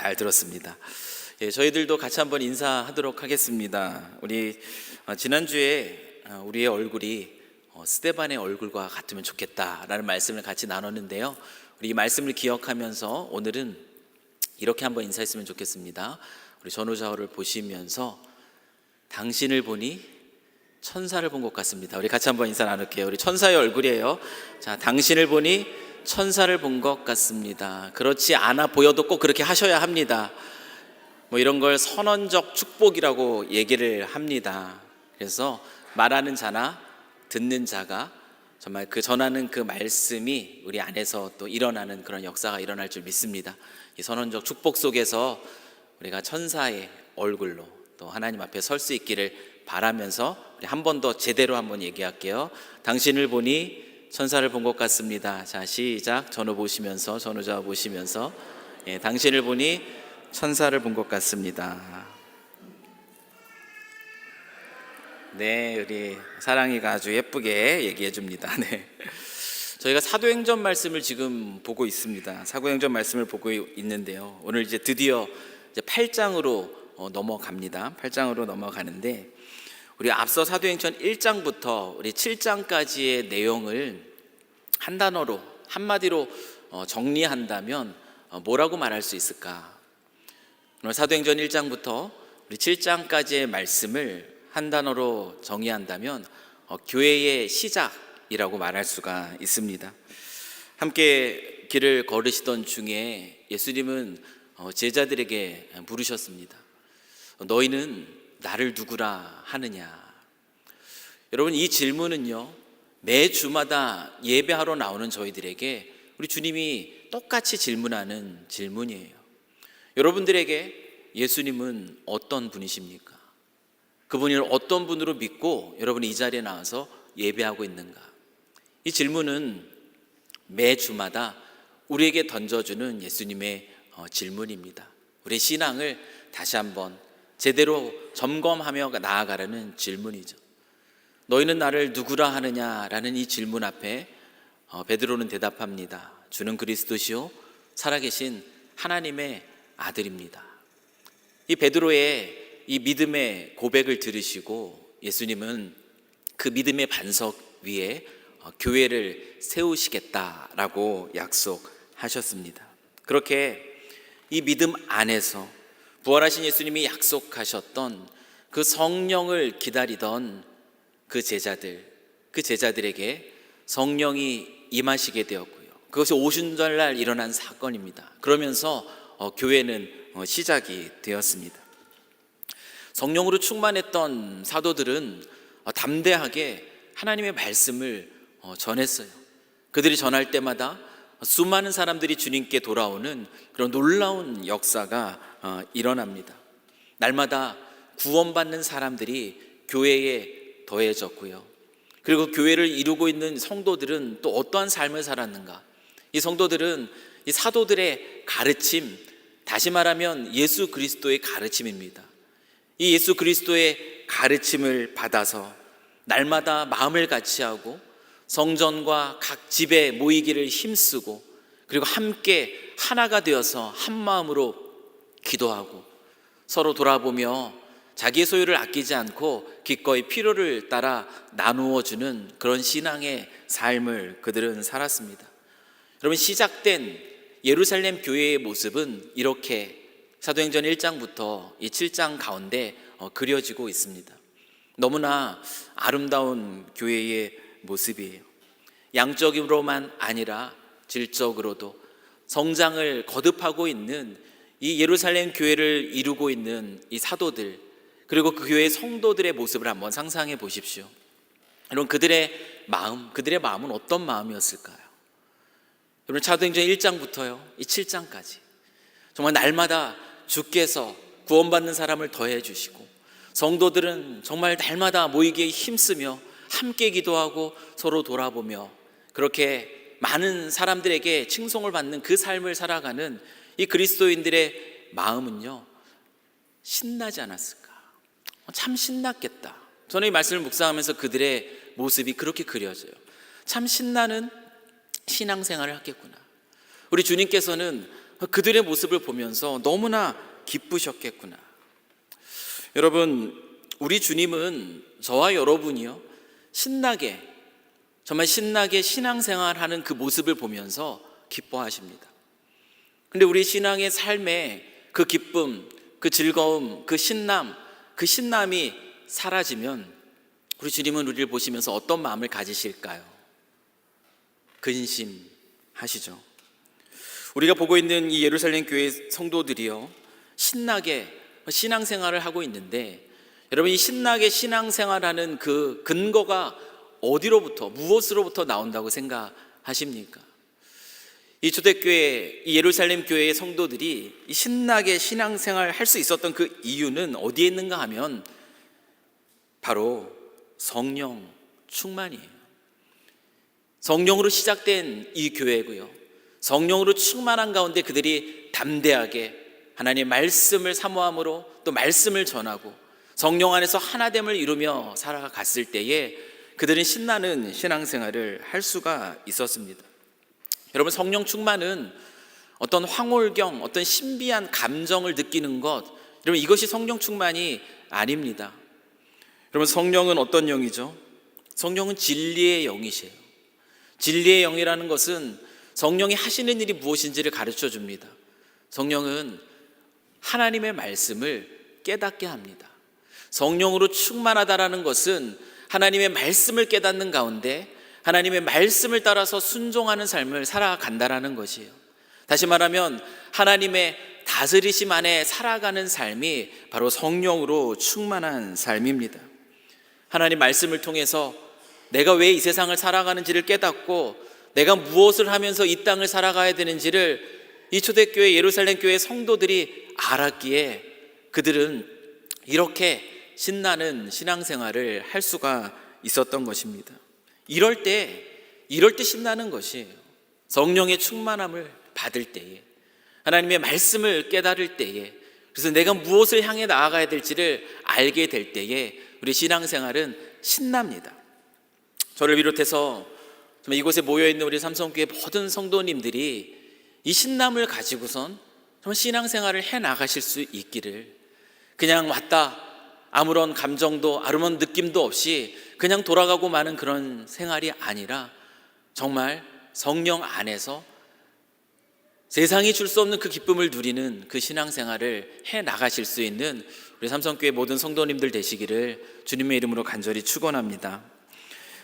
잘 들었습니다. 저희들도 같이 한번 인사하도록 하겠습니다. 우리 지난주에 우리의 얼굴이 스데반의 얼굴과 같으면 좋겠다라는 말씀을 같이 나눴는데요. 우리 이 말씀을 기억하면서 오늘은 이렇게 한번 인사했으면 좋겠습니다. 우리 전우자호를 보시면서 당신을 보니 천사를 본 것 같습니다. 우리 같이 한번 인사 나눌게요. 우리 천사의 얼굴이에요. 자, 당신을 보니 천사를 본 것 같습니다. 그렇지 않아 보여도 꼭 그렇게 하셔야 합니다. 이런 걸 선언적 축복이라고 얘기를 합니다. 그래서 말하는 자나 듣는 자가 정말 그 전하는 그 말씀이 우리 안에서 또 일어나는 그런 역사가 일어날 줄 믿습니다. 이 선언적 축복 속에서 우리가 천사의 얼굴로 또 하나님 앞에 설 수 있기를 바라면서 우리 한 번 더 제대로 한번 얘기할게요. 당신을 보니 천사를 본 것 같습니다. 자, 시작. 전후 보시면서, 전후자 보시면서, 당신을 보니 천사를 본 것 같습니다. 네, 우리 사랑이가 아주 예쁘게 얘기해 줍니다. 네. 저희가 사도행전 말씀을 지금 보고 있습니다. 사도행전 말씀을 보고 있는데요. 오늘 이제 드디어 8장으로 넘어갑니다. 8장으로 넘어가는데, 우리 앞서 사도행전 1장부터 우리 7장까지의 내용을 한 단어로, 한마디로 정리한다면 뭐라고 말할 수 있을까? 오늘 사도행전 1장부터 우리 7장까지의 말씀을 한 단어로 정의한다면 교회의 시작이라고 말할 수가 있습니다. 함께 길을 걸으시던 중에 예수님은 제자들에게 물으셨습니다. 너희는 나를 누구라 하느냐? 여러분, 이 질문은요, 매 주마다 예배하러 나오는 저희들에게 우리 주님이 똑같이 질문하는 질문이에요. 여러분들에게 예수님은 어떤 분이십니까? 그분을 어떤 분으로 믿고 여러분이 이 자리에 나와서 예배하고 있는가? 이 질문은 매 주마다 우리에게 던져주는 예수님의 질문입니다. 우리 신앙을 다시 한번 제대로 점검하며 나아가라는 질문이죠. 너희는 나를 누구라 하느냐라는 이 질문 앞에 베드로는 대답합니다. 주는 그리스도시요 살아계신 하나님의 아들입니다. 이 베드로의 이 믿음의 고백을 들으시고 예수님은 그 믿음의 반석 위에 교회를 세우시겠다라고 약속하셨습니다. 그렇게 이 믿음 안에서 부활하신 예수님이 약속하셨던 그 성령을 기다리던 그 제자들에게 성령이 임하시게 되었고요. 그것이 오순절날 일어난 사건입니다. 그러면서 교회는 시작이 되었습니다. 성령으로 충만했던 사도들은 담대하게 하나님의 말씀을 전했어요. 그들이 전할 때마다 수많은 사람들이 주님께 돌아오는 그런 놀라운 역사가 일어납니다. 날마다 구원받는 사람들이 교회에 더해졌고요. 그리고 교회를 이루고 있는 성도들은 또 어떠한 삶을 살았는가? 이 성도들은 이 사도들의 가르침, 다시 말하면 예수 그리스도의 가르침입니다. 이 예수 그리스도의 가르침을 받아서 날마다 마음을 같이하고 성전과 각 집에 모이기를 힘쓰고 그리고 함께 하나가 되어서 한 마음으로 기도하고 서로 돌아보며 자기의 소유를 아끼지 않고 기꺼이 필요를 따라 나누어 주는 그런 신앙의 삶을 그들은 살았습니다. 여러분, 시작된 예루살렘 교회의 모습은 이렇게 사도행전 1장부터 이 7장 가운데 그려지고 있습니다. 너무나 아름다운 교회의 모습이에요. 양적으로만 아니라 질적으로도 성장을 거듭하고 있는 이 예루살렘 교회를 이루고 있는 이 사도들, 그리고 그 교회의 성도들의 모습을 한번 상상해 보십시오. 여러분, 그들의 마음은 어떤 마음이었을까요? 여러분, 사도행전 1장부터요 이 7장까지 정말 날마다 주께서 구원받는 사람을 더해 주시고 성도들은 정말 날마다 모이기에 힘쓰며 함께 기도하고 서로 돌아보며 그렇게 많은 사람들에게 칭송을 받는 그 삶을 살아가는 이 그리스도인들의 마음은요, 신나지 않았을까? 참 신났겠다. 저는 이 말씀을 묵상하면서 그들의 모습이 그렇게 그려져요. 참 신나는 신앙생활을 했겠구나. 우리 주님께서는 그들의 모습을 보면서 너무나 기쁘셨겠구나. 여러분, 우리 주님은 저와 여러분이요, 신나게, 정말 신나게 신앙생활하는 그 모습을 보면서 기뻐하십니다. 근데 우리 신앙의 삶에 그 기쁨, 그 즐거움, 그 신남이 사라지면 우리 주님은 우리를 보시면서 어떤 마음을 가지실까요? 근심하시죠. 우리가 보고 있는 이 예루살렘 교회 성도들이요, 신나게 신앙생활을 하고 있는데, 여러분, 이 신나게 신앙생활하는 그 근거가 어디로부터, 무엇으로부터 나온다고 생각하십니까? 이 초대교회, 이 예루살렘 교회의 성도들이 이 신나게 신앙생활을 할 수 있었던 그 이유는 어디에 있는가 하면 바로 성령 충만이에요. 성령으로 시작된 이 교회고요, 성령으로 충만한 가운데 그들이 담대하게 하나님의 말씀을 사모함으로 또 말씀을 전하고 성령 안에서 하나됨을 이루며 살아갔을 때에 그들은 신나는 신앙생활을 할 수가 있었습니다. 여러분, 성령 충만은 어떤 황홀경, 어떤 신비한 감정을 느끼는 것, 여러분, 이것이 성령 충만이 아닙니다. 여러분, 성령은 어떤 영이죠? 성령은 진리의 영이세요. 진리의 영이라는 것은 성령이 하시는 일이 무엇인지를 가르쳐 줍니다. 성령은 하나님의 말씀을 깨닫게 합니다. 성령으로 충만하다라는 것은 하나님의 말씀을 깨닫는 가운데 하나님의 말씀을 따라서 순종하는 삶을 살아간다라는 것이에요. 다시 말하면 하나님의 다스리심 안에 살아가는 삶이 바로 성령으로 충만한 삶입니다. 하나님 말씀을 통해서 내가 왜 이 세상을 살아가는지를 깨닫고 내가 무엇을 하면서 이 땅을 살아가야 되는지를 이 초대교회 예루살렘 교회 성도들이 알았기에 그들은 이렇게 신나는 신앙생활을 할 수가 있었던 것입니다. 이럴 때 신나는 것이에요. 성령의 충만함을 받을 때에, 하나님의 말씀을 깨달을 때에, 그래서 내가 무엇을 향해 나아가야 될지를 알게 될 때에 우리 신앙생활은 신납니다. 저를 비롯해서 정말 이곳에 모여있는 우리 삼성교회 모든 성도님들이 이 신남을 가지고선 정말 신앙생활을 해 나가실 수 있기를, 그냥 왔다 아무런 감정도 아무런 느낌도 없이 그냥 돌아가고 마는 그런 생활이 아니라 정말 성령 안에서 세상이 줄 수 없는 그 기쁨을 누리는 그 신앙생활을 해 나가실 수 있는 우리 삼성교회 모든 성도님들 되시기를 주님의 이름으로 간절히 축원합니다.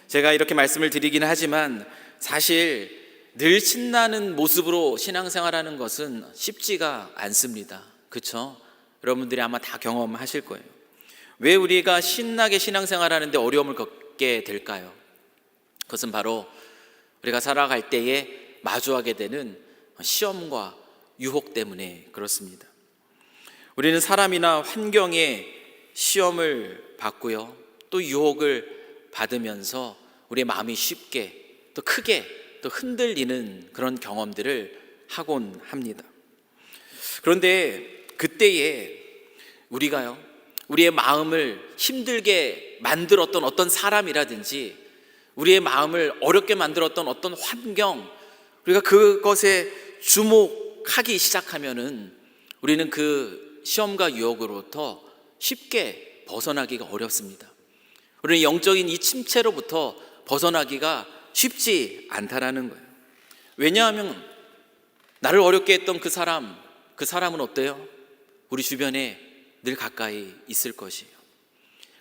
제가 이렇게 말씀을 드리기는 하지만 사실 늘 신나는 모습으로 신앙생활하는 것은 쉽지가 않습니다. 그렇죠? 여러분들이 아마 다 경험하실 거예요. 왜 우리가 신나게 신앙생활하는데 어려움을 겪게 될까요? 그것은 바로 우리가 살아갈 때에 마주하게 되는 시험과 유혹 때문에 그렇습니다. 우리는 사람이나 환경에 시험을 받고요, 또 유혹을 받으면서 우리의 마음이 쉽게 또 크게 또 흔들리는 그런 경험들을 하곤 합니다. 그런데 그때에 우리가요, 우리의 마음을 힘들게 만들었던 어떤 사람이라든지 우리의 마음을 어렵게 만들었던 어떤 환경, 우리가 그것에 주목하기 시작하면은 우리는 그 시험과 유혹으로부터 쉽게 벗어나기가 어렵습니다. 우리는 영적인 이 침체로부터 벗어나기가 쉽지 않다라는 거예요. 왜냐하면 나를 어렵게 했던 그 사람은 어때요? 우리 주변에 늘 가까이 있을 것이에요.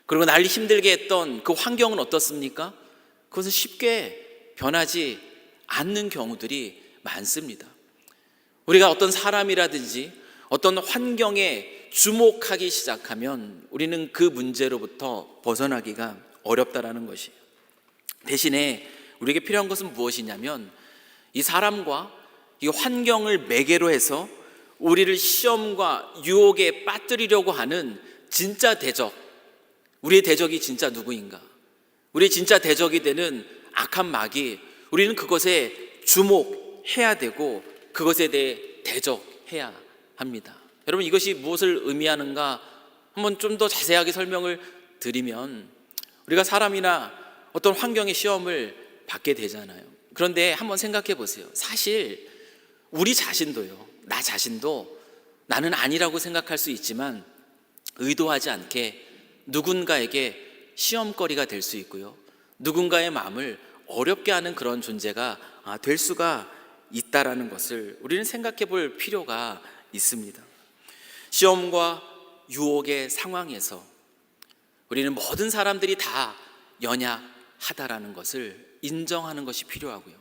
그리고 나를 힘들게 했던 그 환경은 어떻습니까? 그것은 쉽게 변하지 않는 경우들이 많습니다. 우리가 어떤 사람이라든지 어떤 환경에 주목하기 시작하면 우리는 그 문제로부터 벗어나기가 어렵다라는 것이에요. 대신에 우리에게 필요한 것은 무엇이냐면 이 사람과 이 환경을 매개로 해서 우리를 시험과 유혹에 빠뜨리려고 하는 진짜 대적, 우리의 대적이 진짜 누구인가? 우리의 진짜 대적이 되는 악한 마귀, 우리는 그것에 주목해야 되고 그것에 대해 대적해야 합니다. 여러분, 이것이 무엇을 의미하는가 한번 좀 더 자세하게 설명을 드리면, 우리가 사람이나 어떤 환경의 시험을 받게 되잖아요. 그런데 한번 생각해 보세요. 사실 우리 자신도요, 나 자신도 나는 아니라고 생각할 수 있지만 의도하지 않게 누군가에게 시험거리가 될 수 있고요, 누군가의 마음을 어렵게 하는 그런 존재가 될 수가 있다라는 것을 우리는 생각해 볼 필요가 있습니다. 시험과 유혹의 상황에서 우리는 모든 사람들이 다 연약하다라는 것을 인정하는 것이 필요하고요,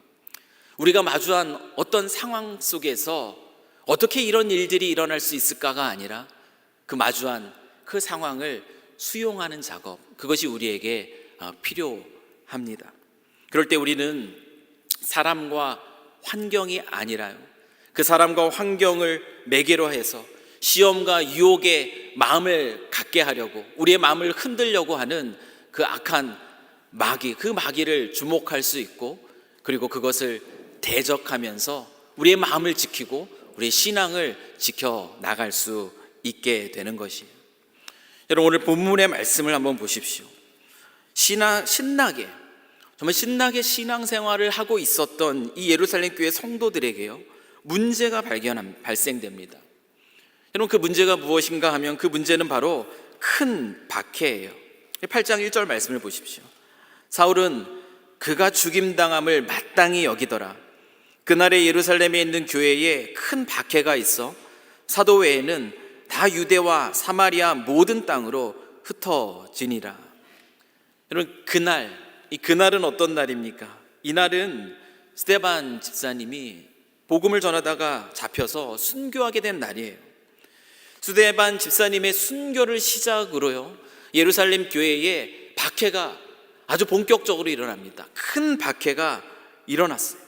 우리가 마주한 어떤 상황 속에서 어떻게 이런 일들이 일어날 수 있을까가 아니라 그 마주한 그 상황을 수용하는 작업, 그것이 우리에게 필요합니다. 그럴 때 우리는 사람과 환경이 아니라요, 그 사람과 환경을 매개로 해서 시험과 유혹의 마음을 갖게 하려고, 우리의 마음을 흔들려고 하는 그 악한 마귀, 그 마귀를 주목할 수 있고, 그리고 그것을 대적하면서 우리의 마음을 지키고 우리의 신앙을 지켜나갈 수 있게 되는 것이에요. 여러분, 오늘 본문의 말씀을 한번 보십시오. 신나게, 정말 신나게 신앙생활을 하고 있었던 이 예루살렘 교회 성도들에게요, 문제가 발생됩니다. 여러분, 그 문제가 무엇인가 하면 그 문제는 바로 큰 박해예요. 8장 1절 말씀을 보십시오. 사울은 그가 죽임당함을 마땅히 여기더라. 그날에 예루살렘에 있는 교회에 큰 박해가 있어 사도 외에는 다 유대와 사마리아 모든 땅으로 흩어지니라. 여러분, 이 그날은 어떤 날입니까? 이날은 스데반 집사님이 복음을 전하다가 잡혀서 순교하게 된 날이에요. 스데반 집사님의 순교를 시작으로요, 예루살렘 교회에 박해가 아주 본격적으로 일어납니다. 큰 박해가 일어났어요.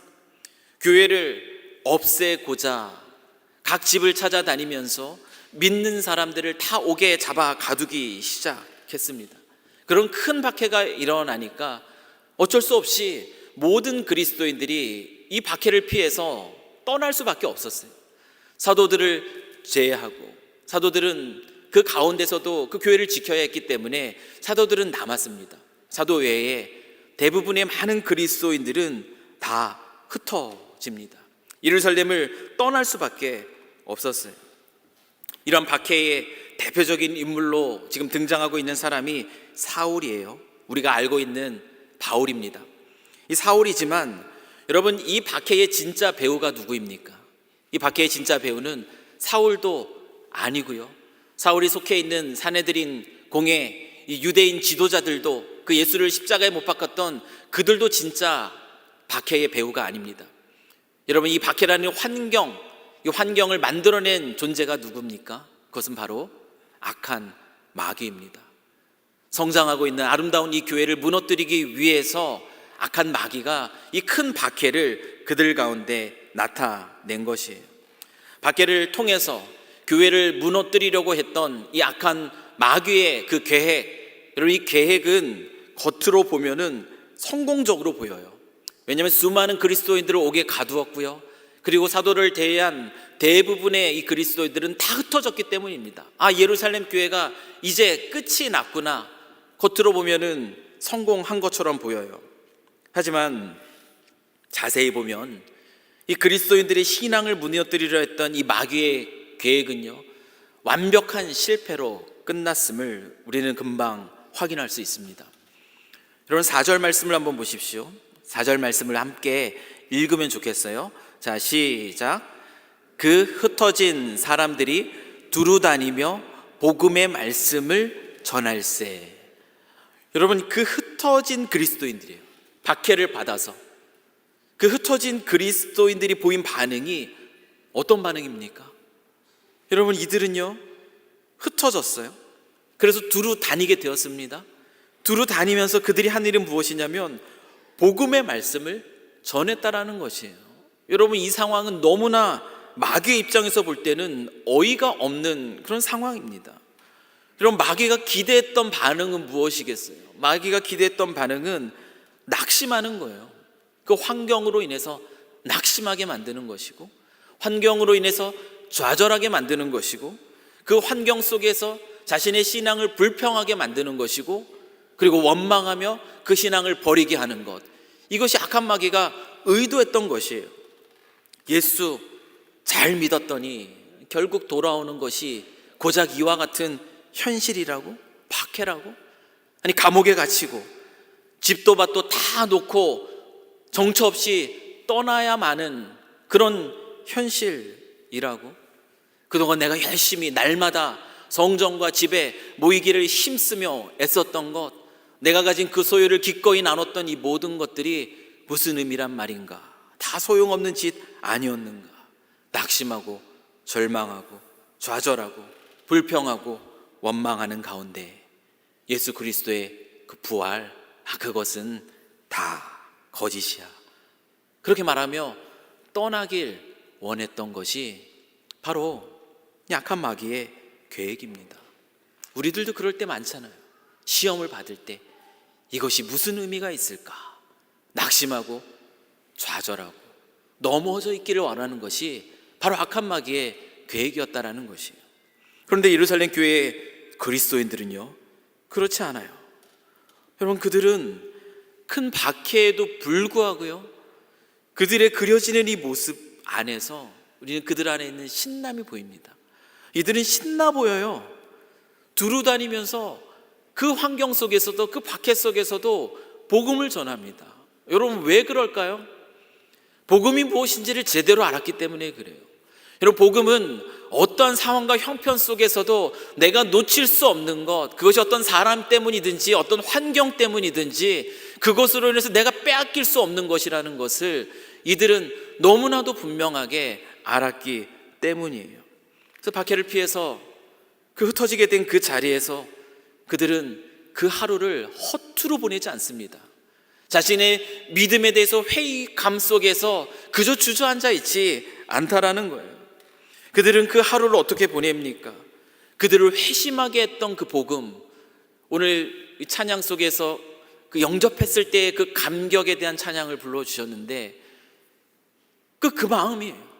교회를 없애고자 각 집을 찾아다니면서 믿는 사람들을 다 옥에 잡아 가두기 시작했습니다. 그런 큰 박해가 일어나니까 어쩔 수 없이 모든 그리스도인들이 이 박해를 피해서 떠날 수밖에 없었어요. 사도들을 제외하고, 사도들은 그 가운데서도 그 교회를 지켜야 했기 때문에 사도들은 남았습니다. 사도 외에 대부분의 많은 그리스도인들은 다 흩어집니다. 예루살렘을 떠날 수밖에 없었어요. 이런 박해의 대표적인 인물로 지금 등장하고 있는 사람이 사울이에요. 우리가 알고 있는 바울입니다. 이 사울이지만 여러분, 이 박해의 진짜 배우가 누구입니까? 이 박해의 진짜 배우는 사울도 아니고요, 사울이 속해 있는 사내들인 공회 이 유대인 지도자들도, 그 예수를 십자가에 못 박았던 그들도 진짜 박해의 배우가 아닙니다. 여러분, 이 박해라는 이 환경을 만들어낸 존재가 누굽니까? 그것은 바로 악한 마귀입니다. 성장하고 있는 아름다운 이 교회를 무너뜨리기 위해서 악한 마귀가 이 큰 박해를 그들 가운데 나타낸 것이에요. 박해를 통해서 교회를 무너뜨리려고 했던 이 악한 마귀의 그 계획, 여러분, 이 계획은 겉으로 보면은 성공적으로 보여요. 왜냐하면 수많은 그리스도인들을 옥에 가두었고요, 그리고 사도를 대한 대부분의 이 그리스도인들은 다 흩어졌기 때문입니다. 예루살렘 교회가 이제 끝이 났구나, 겉으로 보면은 성공한 것처럼 보여요. 하지만 자세히 보면 이 그리스도인들의 신앙을 무너뜨리려 했던 이 마귀의 계획은요, 완벽한 실패로 끝났음을 우리는 금방 확인할 수 있습니다. 여러분, 4절 말씀을 한번 보십시오. 4절 말씀을 함께 읽으면 좋겠어요. 자, 시작. 그 흩어진 사람들이 두루 다니며 복음의 말씀을 전할세. 여러분, 그 흩어진 그리스도인들이에요. 박해를 받아서 그 흩어진 그리스도인들이 보인 반응이 어떤 반응입니까? 여러분, 이들은요, 흩어졌어요. 그래서 두루 다니게 되었습니다. 두루 다니면서 그들이 한 일은 무엇이냐면 복음의 말씀을 전했다라는 것이에요. 여러분, 이 상황은 너무나 마귀의 입장에서 볼 때는 어이가 없는 그런 상황입니다. 여러분, 마귀가 기대했던 반응은 무엇이겠어요? 마귀가 기대했던 반응은 낙심하는 거예요. 그 환경으로 인해서 낙심하게 만드는 것이고, 환경으로 인해서 좌절하게 만드는 것이고, 그 환경 속에서 자신의 신앙을 불평하게 만드는 것이고, 그리고 원망하며 그 신앙을 버리게 하는 것, 이것이 악한 마귀가 의도했던 것이에요. 예수 잘 믿었더니 결국 돌아오는 것이 고작 이와 같은 현실이라고? 박해라고? 아니, 감옥에 갇히고 집도 밭도 다 놓고 정처 없이 떠나야 마는 그런 현실이라고? 그동안 내가 열심히 날마다 성전과 집에 모이기를 힘쓰며 애썼던 것, 내가 가진 그 소유를 기꺼이 나눴던 이 모든 것들이 무슨 의미란 말인가? 다 소용없는 짓 아니었는가? 낙심하고 절망하고 좌절하고 불평하고 원망하는 가운데 예수 그리스도의 그 부활, 그것은 다 거짓이야. 그렇게 말하며 떠나길 원했던 것이 바로 약한 마귀의 계획입니다. 우리들도 그럴 때 많잖아요. 시험을 받을 때 이것이 무슨 의미가 있을까? 낙심하고 좌절하고 넘어져 있기를 원하는 것이 바로 악한 마귀의 계획이었다라는 것이에요. 그런데 예루살렘 교회의 그리스도인들은요, 그렇지 않아요. 여러분, 그들은 큰 박해에도 불구하고요, 그들의 그려지는 이 모습 안에서 우리는 그들 안에 있는 신남이 보입니다. 이들은 신나 보여요. 두루 다니면서 그 환경 속에서도, 그 박해 속에서도 복음을 전합니다. 여러분, 왜 그럴까요? 복음이 무엇인지를 제대로 알았기 때문에 그래요. 여러분, 복음은 어떠한 상황과 형편 속에서도 내가 놓칠 수 없는 것, 그것이 어떤 사람 때문이든지 어떤 환경 때문이든지 그것으로 인해서 내가 빼앗길 수 없는 것이라는 것을 이들은 너무나도 분명하게 알았기 때문이에요. 그래서 박해를 피해서 그 흩어지게 된 그 자리에서 그들은 그 하루를 허투루 보내지 않습니다. 자신의 믿음에 대해서 회의감 속에서 그저 주저앉아 있지 않다라는 거예요. 그들은 그 하루를 어떻게 보냅니까? 그들을 회심하게 했던 그 복음, 오늘 이 찬양 속에서 그 영접했을 때의 그 감격에 대한 찬양을 불러주셨는데 그 마음이에요.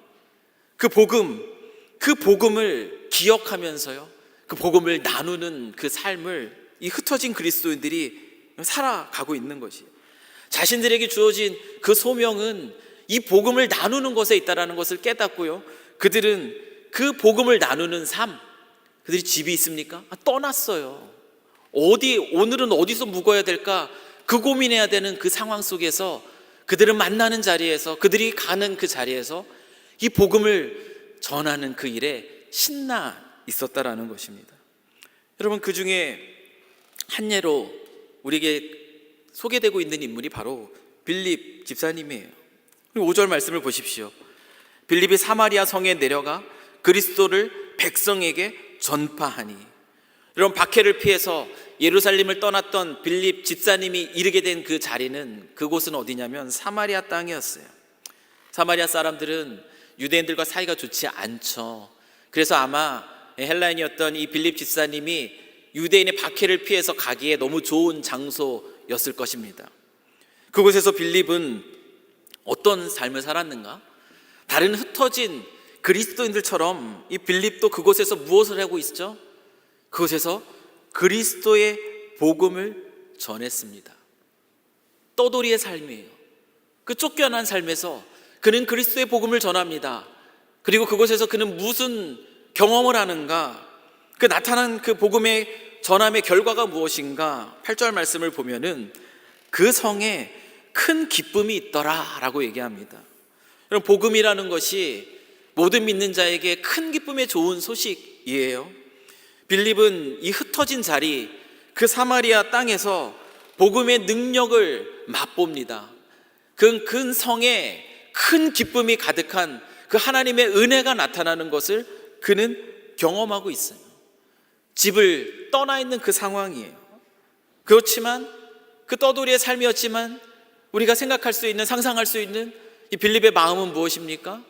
그 복음을 기억하면서요, 그 복음을 나누는 그 삶을 이 흩어진 그리스도인들이 살아가고 있는 것이에요. 자신들에게 주어진 그 소명은 이 복음을 나누는 것에 있다는 것을 깨닫고요, 그들은 그 복음을 나누는 삶, 그들이 집이 있습니까? 떠났어요. 오늘은 어디서 묵어야 될까? 그 고민해야 되는 그 상황 속에서 그들은 만나는 자리에서, 그들이 가는 그 자리에서 이 복음을 전하는 그 일에 신나 있었다라는 것입니다. 여러분, 그 중에 한 예로 우리에게 소개되고 있는 인물이 바로 빌립 집사님이에요. 5절 말씀을 보십시오. 빌립이 사마리아 성에 내려가 그리스도를 백성에게 전파하니. 여러분, 박해를 피해서 예루살렘을 떠났던 빌립 집사님이 이르게 된 그 자리는, 그곳은 어디냐면 사마리아 땅이었어요. 사마리아 사람들은 유대인들과 사이가 좋지 않죠. 그래서 아마 헬라인이었던 이 빌립 집사님이 유대인의 박해를 피해서 가기에 너무 좋은 장소였을 것입니다. 그곳에서 빌립은 어떤 삶을 살았는가? 다른 흩어진 그리스도인들처럼 이 빌립도 그곳에서 무엇을 하고 있죠? 그곳에서 그리스도의 복음을 전했습니다. 떠돌이의 삶이에요. 그 쫓겨난 삶에서 그는 그리스도의 복음을 전합니다. 그리고 그곳에서 그는 무슨 경험을 하는가? 그 나타난 그 복음의 전함의 결과가 무엇인가? 8절 말씀을 보면은 그 성에 큰 기쁨이 있더라 라고 얘기합니다. 여러분, 복음이라는 것이 모든 믿는 자에게 큰 기쁨의 좋은 소식이에요. 빌립은 이 흩어진 자리, 그 사마리아 땅에서 복음의 능력을 맛봅니다. 그 성에 큰 기쁨이 가득한 그 하나님의 은혜가 나타나는 것을 그는 경험하고 있어요. 집을 떠나 있는 그 상황이에요. 그렇지만 그 떠돌이의 삶이었지만 우리가 생각할 수 있는, 상상할 수 있는 이 빌립의 마음은 무엇입니까?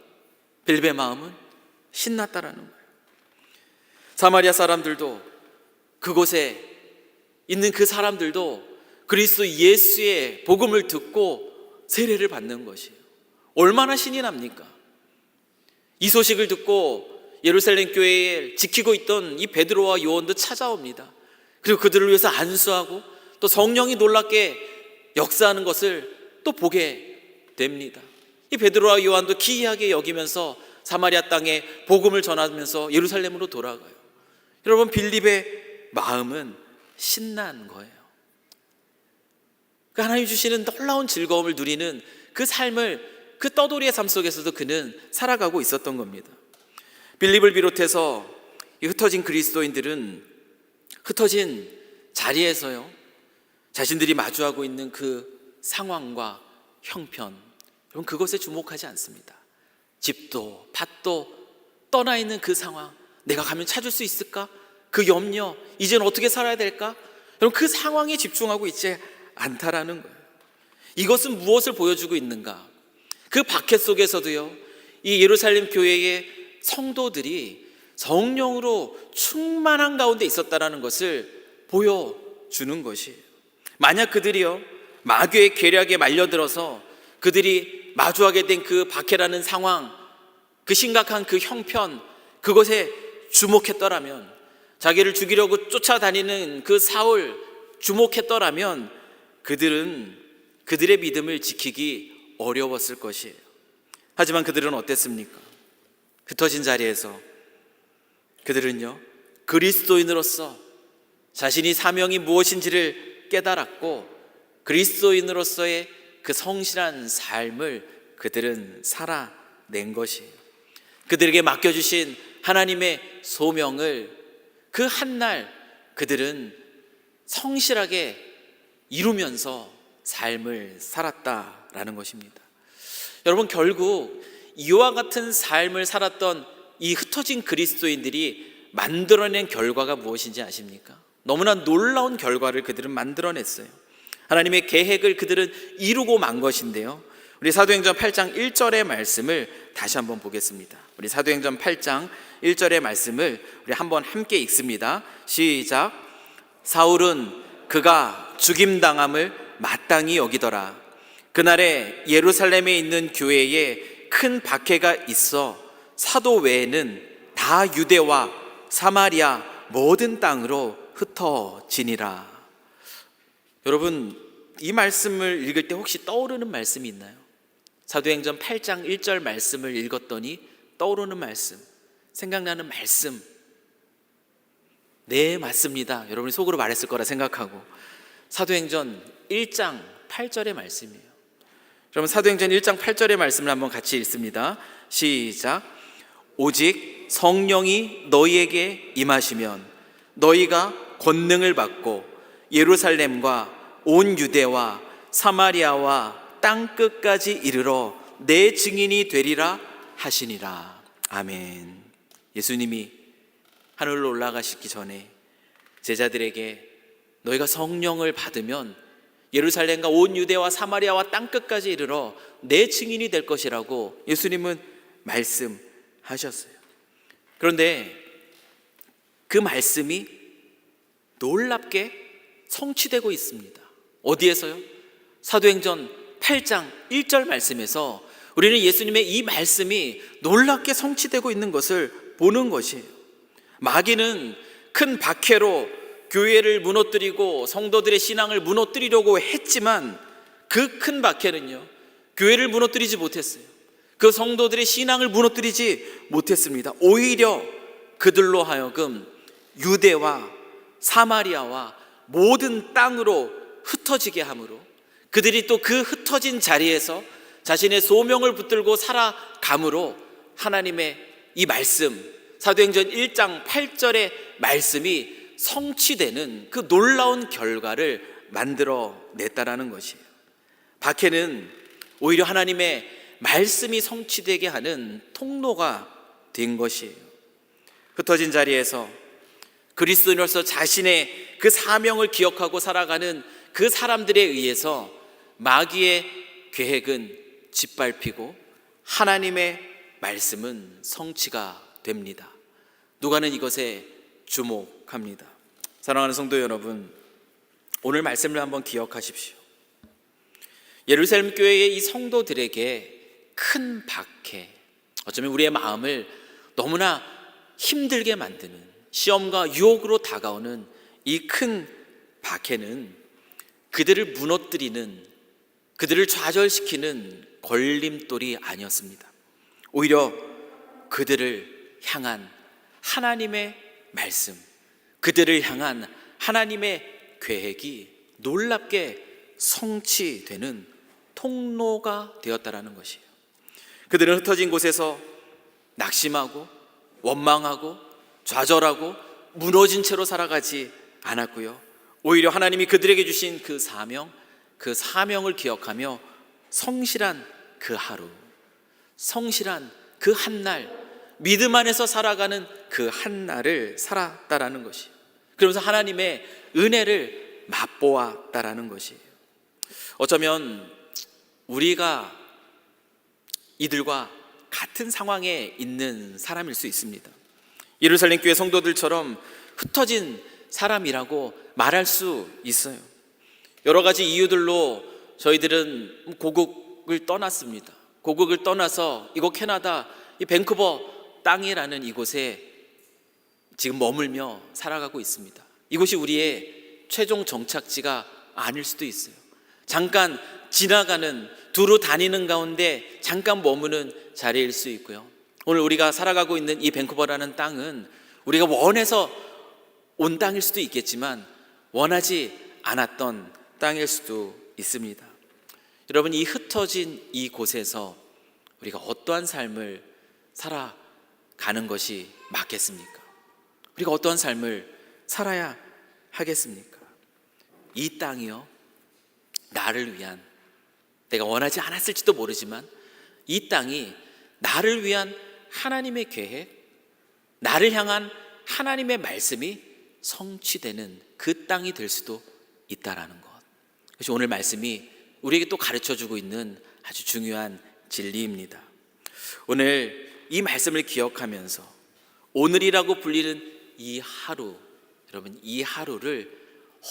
빌립의 마음은 신났다라는 거예요. 사마리아 사람들도, 그곳에 있는 그 사람들도 그리스도 예수의 복음을 듣고 세례를 받는 것이에요. 얼마나 신이 납니까? 이 소식을 듣고 예루살렘 교회에 지키고 있던 이 베드로와 요한도 찾아옵니다. 그리고 그들을 위해서 안수하고 또 성령이 놀랍게 역사하는 것을 또 보게 됩니다. 이 베드로와 요한도 기이하게 여기면서 사마리아 땅에 복음을 전하면서 예루살렘으로 돌아가요. 여러분, 빌립의 마음은 신난 거예요. 그 하나님 주시는 놀라운 즐거움을 누리는 그 삶을, 그 떠돌이의 삶 속에서도 그는 살아가고 있었던 겁니다. 빌립을 비롯해서 이 흩어진 그리스도인들은 흩어진 자리에서요, 자신들이 마주하고 있는 그 상황과 형편, 여러분, 그것에 주목하지 않습니다. 집도 밭도 떠나 있는 그 상황, 내가 가면 찾을 수 있을까? 그 염려, 이제는 어떻게 살아야 될까? 여러분, 그 상황에 집중하고 있지 않다라는 거예요. 이것은 무엇을 보여주고 있는가? 그 박해 속에서도요, 이 예루살렘 교회의 성도들이 성령으로 충만한 가운데 있었다라는 것을 보여주는 것이에요. 만약 그들이요, 마귀의 계략에 말려들어서 그들이 마주하게 된 그 박해라는 상황, 그 심각한 그 형편, 그것에 주목했더라면, 자기를 죽이려고 쫓아다니는 그 사울 주목했더라면 그들은 그들의 믿음을 지키기 어려웠을 것이에요. 하지만 그들은 어땠습니까? 흩어진 자리에서 그들은요, 그리스도인으로서 자신이 사명이 무엇인지를 깨달았고, 그리스도인으로서의 그 성실한 삶을 그들은 살아낸 것이에요. 그들에게 맡겨주신 하나님의 소명을 그 한날 그들은 성실하게 이루면서 삶을 살았다라는 것입니다. 여러분, 결국 이와 같은 삶을 살았던 이 흩어진 그리스도인들이 만들어낸 결과가 무엇인지 아십니까? 너무나 놀라운 결과를 그들은 만들어냈어요. 하나님의 계획을 그들은 이루고 만 것인데요, 우리 사도행전 8장 1절의 말씀을 다시 한번 보겠습니다. 우리 사도행전 8장 1절의 말씀을 우리 한번 함께 읽습니다. 시작. 사울은 그가 죽임당함을 마땅히 여기더라. 그날에 예루살렘에 있는 교회에 큰 박해가 있어 사도 외에는 다 유대와 사마리아 모든 땅으로 흩어지니라. 여러분, 이 말씀을 읽을 때 혹시 떠오르는 말씀이 있나요? 사도행전 8장 1절 말씀을 읽었더니 떠오르는 말씀, 생각나는 말씀, 네, 맞습니다. 여러분이 속으로 말했을 거라 생각하고, 사도행전 1장 8절의 말씀이에요. 여러분, 사도행전 1장 8절의 말씀을 한번 같이 읽습니다. 시작. 오직 성령이 너희에게 임하시면 너희가 권능을 받고 예루살렘과 온 유대와 사마리아와 땅 끝까지 이르러 내 증인이 되리라 하시니라. 아멘. 예수님이 하늘로 올라가시기 전에 제자들에게 너희가 성령을 받으면 예루살렘과 온 유대와 사마리아와 땅 끝까지 이르러 내 증인이 될 것이라고 예수님은 말씀하셨어요. 그런데 그 말씀이 놀랍게 성취되고 있습니다. 어디에서요? 사도행전 8장 1절 말씀에서 우리는 예수님의 이 말씀이 놀랍게 성취되고 있는 것을 보는 것이에요. 마귀는 큰 박해로 교회를 무너뜨리고 성도들의 신앙을 무너뜨리려고 했지만 그 큰 박해는요, 교회를 무너뜨리지 못했어요. 그 성도들의 신앙을 무너뜨리지 못했습니다. 오히려 그들로 하여금 유대와 사마리아와 모든 땅으로 흩어지게 함으로, 그들이 또 그 흩어진 자리에서 자신의 소명을 붙들고 살아감으로 하나님의 이 말씀, 사도행전 1장 8절의 말씀이 성취되는 그 놀라운 결과를 만들어냈다라는 것이에요. 박해는 오히려 하나님의 말씀이 성취되게 하는 통로가 된 것이에요. 흩어진 자리에서 그리스도인으로서 자신의 그 사명을 기억하고 살아가는 그 사람들에 의해서 마귀의 계획은 짓밟히고 하나님의 말씀은 성취가 됩니다. 누가는 이것에 주목합니다. 사랑하는 성도 여러분, 오늘 말씀을 한번 기억하십시오. 예루살렘 교회의 이 성도들에게 큰 박해, 어쩌면 우리의 마음을 너무나 힘들게 만드는, 시험과 유혹으로 다가오는 이 큰 박해는 그들을 무너뜨리는, 그들을 좌절시키는 걸림돌이 아니었습니다. 오히려 그들을 향한 하나님의 말씀, 그들을 향한 하나님의 계획이 놀랍게 성취되는 통로가 되었다라는 것이에요. 그들은 흩어진 곳에서 낙심하고 원망하고 좌절하고 무너진 채로 살아가지 않았고요, 오히려 하나님이 그들에게 주신 그 사명을 기억하며 성실한 그 하루, 성실한 그 한날, 믿음 안에서 살아가는 그 한날을 살았다라는 것이에요. 그러면서 하나님의 은혜를 맛보았다라는 것이에요. 어쩌면 우리가 이들과 같은 상황에 있는 사람일 수 있습니다. 예루살렘 교회 성도들처럼 흩어진 사람이라고 말할 수 있어요. 여러 가지 이유들로 저희들은 고국을 떠났습니다. 고국을 떠나서 이곳 캐나다 이 밴쿠버 땅이라는 이곳에 지금 머물며 살아가고 있습니다. 이곳이 우리의 최종 정착지가 아닐 수도 있어요. 잠깐 지나가는, 두루 다니는 가운데 잠깐 머무는 자리일 수 있고요, 오늘 우리가 살아가고 있는 이 밴쿠버라는 땅은 우리가 원해서 온 땅일 수도 있겠지만 원하지 않았던 땅일 수도 있습니다. 여러분, 이 흩어진 이 곳에서 우리가 어떠한 삶을 살아가는 것이 맞겠습니까? 우리가 어떠한 삶을 살아야 하겠습니까? 이 땅이요, 나를 위한, 내가 원하지 않았을지도 모르지만 이 땅이 나를 위한 하나님의 계획, 나를 향한 하나님의 말씀이 성취되는 그 땅이 될 수도 있다라는 것. 그래서 오늘 말씀이 우리에게 또 가르쳐주고 있는 아주 중요한 진리입니다. 오늘 이 말씀을 기억하면서 오늘이라고 불리는 이 하루, 여러분 이 하루를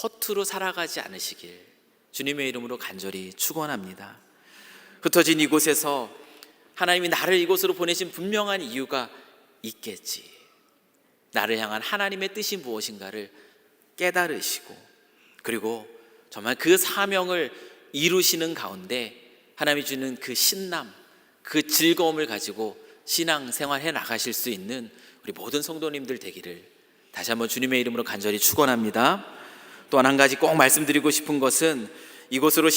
허투루 살아가지 않으시길 주님의 이름으로 간절히 축원합니다. 흩어진 이곳에서 하나님이 나를 이곳으로 보내신 분명한 이유가 있겠지. 나를 향한 하나님의 뜻이 무엇인가를 깨달으시고, 그리고 정말 그 사명을 이루시는 가운데 하나님이 주는 그 신남, 그 즐거움을 가지고 신앙생활해 나가실 수 있는 우리 모든 성도님들 되기를 다시 한번 주님의 이름으로 간절히 축원합니다. 또한 한 가지 꼭 말씀드리고 싶은 것은 이곳에서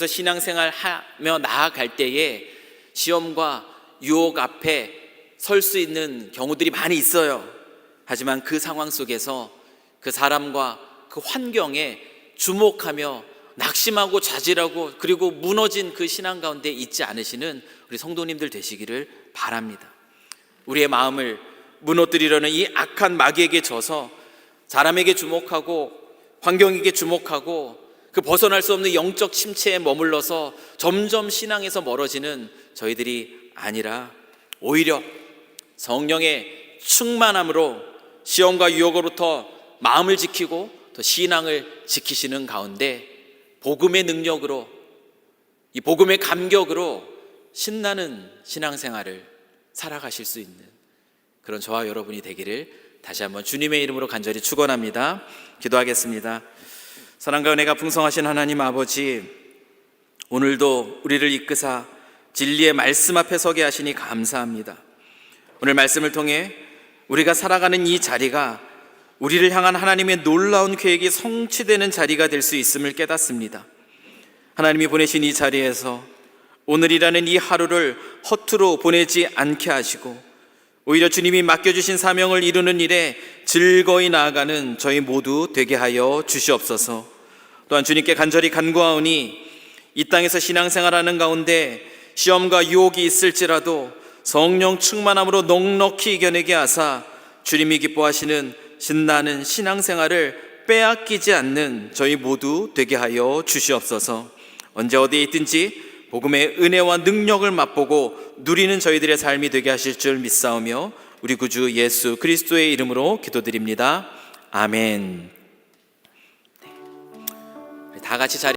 신앙생활 하며 나아갈 때에 시험과 유혹 앞에 설 수 있는 경우들이 많이 있어요. 하지만 그 상황 속에서 그 사람과 그 환경에 주목하며 낙심하고 좌절하고 그리고 무너진 그 신앙 가운데 있지 않으시는 우리 성도님들 되시기를 바랍니다. 우리의 마음을 무너뜨리려는 이 악한 마귀에게 져서 사람에게 주목하고 환경에게 주목하고 그 벗어날 수 없는 영적 침체에 머물러서 점점 신앙에서 멀어지는 저희들이 아니라 오히려 성령의 충만함으로 시험과 유혹으로부터 마음을 지키고 또 신앙을 지키시는 가운데 복음의 능력으로, 이 복음의 감격으로 신나는 신앙생활을 살아가실 수 있는 그런 저와 여러분이 되기를 다시 한번 주님의 이름으로 간절히 축원합니다. 기도하겠습니다. 사랑과 은혜가 풍성하신 하나님 아버지, 오늘도 우리를 이끄사 진리의 말씀 앞에 서게 하시니 감사합니다. 오늘 말씀을 통해 우리가 살아가는 이 자리가 우리를 향한 하나님의 놀라운 계획이 성취되는 자리가 될 수 있음을 깨닫습니다. 하나님이 보내신 이 자리에서 오늘이라는 이 하루를 허투루 보내지 않게 하시고 오히려 주님이 맡겨주신 사명을 이루는 일에 즐거이 나아가는 저희 모두 되게 하여 주시옵소서. 또한 주님께 간절히 간구하오니 이 땅에서 신앙생활하는 가운데 시험과 유혹이 있을지라도 성령 충만함으로 넉넉히 이겨내게 하사 주님이 기뻐하시는 신나는 신앙생활을 빼앗기지 않는 저희 모두 되게 하여 주시옵소서. 언제 어디에 있든지 복음의 은혜와 능력을 맛보고 누리는 저희들의 삶이 되게 하실 줄 믿사오며 우리 구주 예수 그리스도의 이름으로 기도드립니다. 아멘. 다 같이 자리